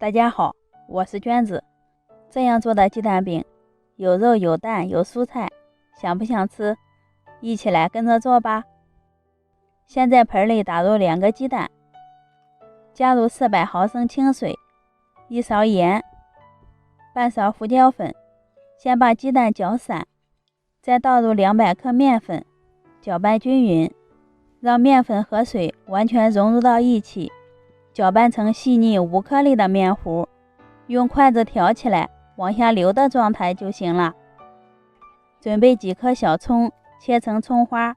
大家好，我是娟子。这样做的鸡蛋饼有肉有蛋有蔬菜，想不想吃？一起来跟着做吧。先在盆里打入2个鸡蛋，加入400毫升清水，1勺盐，半勺胡椒粉。先把鸡蛋搅散，再倒入200克面粉，搅拌均匀，让面粉和水完全融入到一起，搅拌成细腻无颗粒的面糊，用筷子挑起来往下流的状态就行了。准备几颗小葱，切成葱花，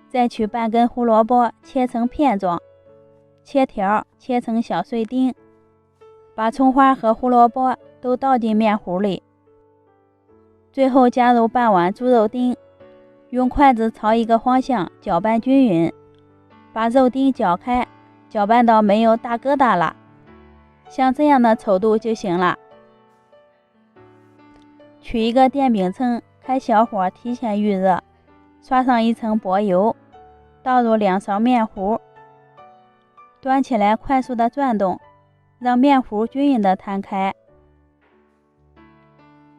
再取半根胡萝卜切成片状，切条切成小碎丁，把葱花和胡萝卜都倒进面糊里，最后加入半碗猪肉丁，用筷子朝一个方向搅拌均匀，把肉丁搅开，搅拌到没有大疙瘩了，像这样的稠度就行了。取一个电饼铛，开小火提前预热，刷上一层薄油，倒入2勺面糊，端起来快速的转动，让面糊均匀的摊开，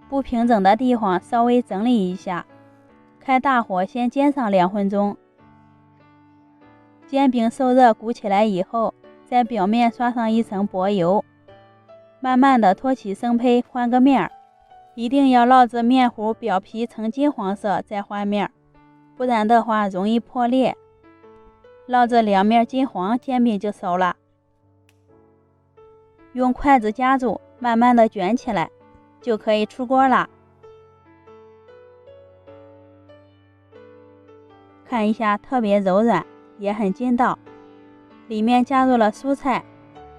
不平整的地方稍微整理一下，开大火先煎上2分钟。煎饼受热鼓起来以后，在表面刷上一层薄油，慢慢的托起生胚换个面儿，一定要烙至面糊表皮呈金黄色再换面儿，不然的话容易破裂。烙至2面金黄，煎饼就熟了。用筷子夹住，慢慢的卷起来，就可以出锅了。看一下，特别柔软，也很筋道。里面加入了蔬菜、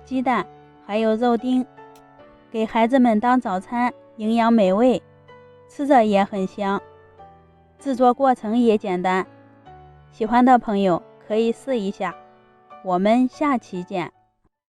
鸡蛋，还有肉丁，给孩子们当早餐，营养美味，吃着也很香。制作过程也简单，喜欢的朋友可以试一下。我们下期见。